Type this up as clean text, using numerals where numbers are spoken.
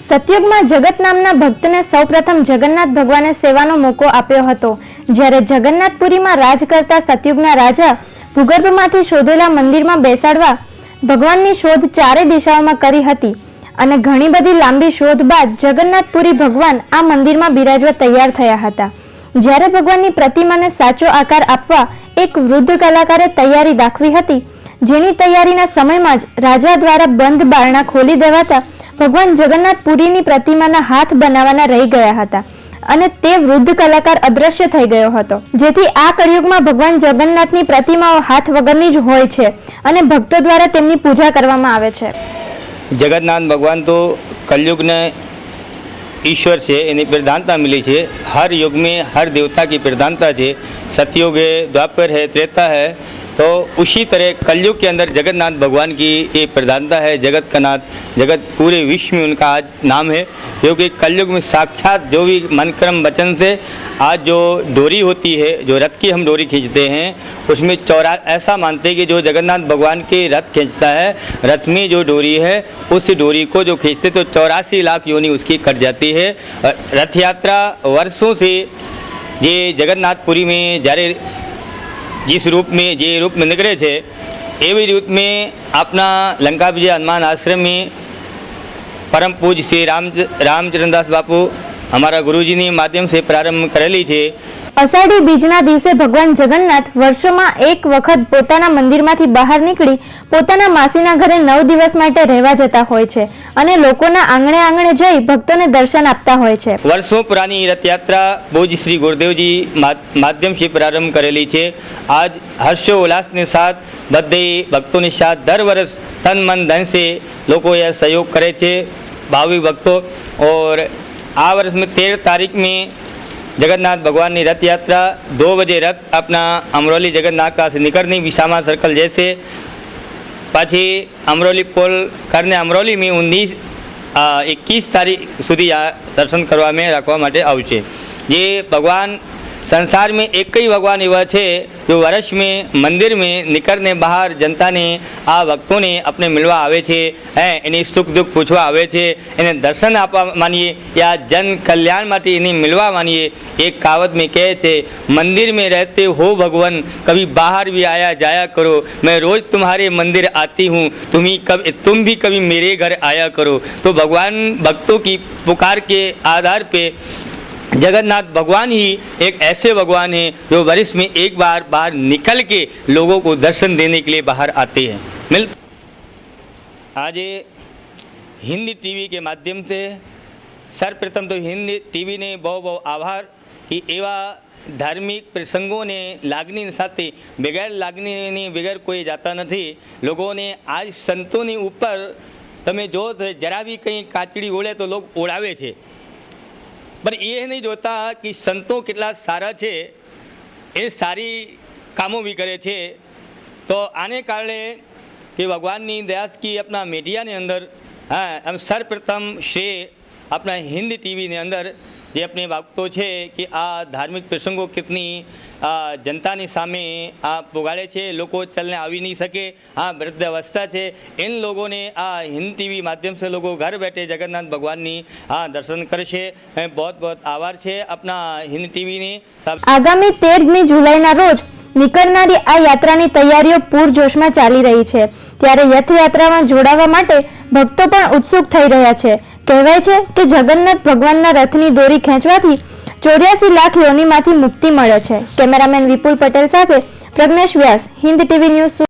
સતયુગમાં જગત નામના ભક્તને સૌપ્રથમ જગન્નાથ ભગવાને સેવાનો મોકો આપ્યો હતો। જ્યારે જગન્નાથપુરીમાં રાજ કરતા સતયુગના રાજા ભૂગર્ભમાંથી શોધેલા મંદિરમાં બેસાડવા ભગવાનની શોધ ચારે દિશાઓમાં કરી હતી અને ઘણી બધી લાંબી શોધ બાદ જગન્નાથપુરી ભગવાન આ મંદિરમાં બિરાજવા તૈયાર થયા હતા। જ્યારે ભગવાનની પ્રતિમાને સાચો આકાર આપવા એક વૃદ્ધ કલાકારે તૈયારી દાખવી હતી, જેની તૈયારીના સમયમાં જ રાજા દ્વારા બંધ બારણા ખોલી દેવાતા ભગવાન જગન્નાથપુરીની પ્રતિમાના હાથ બનાવવાના રહી ગયા હતા અને તે વૃદ્ધ કલાકાર અદ્રશ્ય થઈ ગયો હતો, જેથી આ કળિયુગમાં ભગવાન જગન્નાથની પ્રતિમાઓ હાથ વગરની જ હોય છે અને ભક્તો દ્વારા તેમની પૂજા કરવામાં આવે છે। जगन्नाथ भगवान तो कलयुग ने ईश्वर से इन्हें प्रधानता मिली है। हर युग में हर देवता की प्रधानता है। सतयुग है, द्वापर है, त्रेता है, तो उसी तरह कलयुग के अंदर जगन्नाथ भगवान की ये प्रधानता है। जगत का नाथ, जगत पूरे विश्व में उनका आज नाम है, क्योंकि कलयुग में साक्षात जो भी मन कर्म वचन से आज जो डोरी होती है, जो रथ की हम डोरी खींचते हैं, उसमें ऐसा मानते हैं कि जो जगन्नाथ भगवान के रथ खींचता है, रथ में जो डोरी है उस डोरी को जो खींचते तो 84 लाख योनि उसकी कट जाती है। रथ यात्रा वर्षों से ये जगन्नाथपुरी में जारे जिस रूप में निकले थे, एवं रूप में अपना लंका विजय हनुमान आश्रम में परम पूज्य श्री रामचंद्रदास बापू हमारा गुरुजी ने माध्यम से प्रारंभ करेली थे। અષાઢી બીજના દિવસે ભગવાન જગન્નાથ વર્ષોમાં એક વખત પોતાના મંદિરમાંથી બહાર નીકળી પોતાના માસીના ઘરે 9 દિવસ માટે રહેવા જતા હોય છે અને લોકોના આંગણે આંગણે જઈ ભક્તોને દર્શન આપતા હોય છે। वर्षों पुरानी रथ यात्रा पूज्य श्री गुरुदेव जी माध्यम से प्रारंभ करेली है। आज हर्षोल्लास के साथ बधे भक्तों के साथ दर वर्ष तन मन धन से लोग यह सहयोग करे थे, भावी भक्तों। और आ वर्ष में 13 तारीख में जगन्नाथ भगवान की रथ यात्रा 2 बजे रथ अपना अमरोली जगन्नाथ का से निकलनी विशामा सर्कल जैसे पाछी अमरोली पोल करने अमरोली में 21 तारीख सुधी दर्शन करवा में रखवा माटे आवशे। ये भगवान संसार में एक ही भगवान एवा है जो वर्ष में मंदिर में निकलने बाहर जनता ने आ भक्तों ने अपने मिलवा आवे छे, इन्हें सुख दुख पूछवा आवे छे, इन्हें दर्शन आपवा मानिए या जन कल्याण माटे इन्हें मिलवा मानिए। एक कहावत में कहे छे, मंदिर में रहते हो भगवान, कभी बाहर भी आया जाया करो, मैं रोज तुम्हारे मंदिर आती हूँ, तुम भी कभी मेरे घर आया करो। तो भगवान भक्तों की पुकार के आधार पे जगन्नाथ भगवान ही एक ऐसे भगवान हैं जो वर्ष में एक बार बाहर निकल के लोगों को दर्शन देने के लिए बाहर आते हैं। आज हिंदी टीवी के माध्यम से सर्वप्रथम तो हिंदी टीवी ने बहुत बहुत आभार कि एवा धार्मिक प्रसंगों ने लागनी साथ बगैर लागनी बगैर कोई जाता नहीं। लोगों ने आज संतों ने ऊपर तमे जो जरा भी कहीं काचड़ी ओढ़े तो लोग ओढ़ावे छे, पर ये नहीं जोता कि संतों कितना सारा है, ये सारी कामों भी करे छे। तो आने कारणे कि भगवान की दयास की अपना मीडिया ने अंदर हम सर्वप्रथम श्रेय अपना हिंदी टीवी ने अंदर जे अपने भक्तों है कि आ धार्मिक प्रसंगों कितनी जनता ने सामे आ पुगाड़े छे, लोगों चलने आवी नहीं सके, हाँ वृद्ध अवस्था है, इन लोगों ने आ हिंदी टीवी माध्यम से लोगों घर बैठे जगन्नाथ भगवान की दर्शन करशे। बहुत बहुत आभार है अपना हिंदी टीवी ने। आगामी 13 जुलाई रोज નીકળનારી આ યાત્રાની તૈયારીઓ પૂરજોશમાં ચાલી રહી છે, ત્યારે રથયાત્રામાં જોડાવા માટે ભક્તો પણ ઉત્સુક થઈ રહ્યા છે। કહેવાય છે કે જગન્નાથ ભગવાનના રથની દોરી ખેંચવાથી 84 લાખ યોનિમાંથી મુક્તિ મળે છે। કેમેરામેન વિપુલ પટેલ સાથે પ્રજ્ઞેશ વ્યાસ, હિન્દ ટીવી ન્યૂઝ।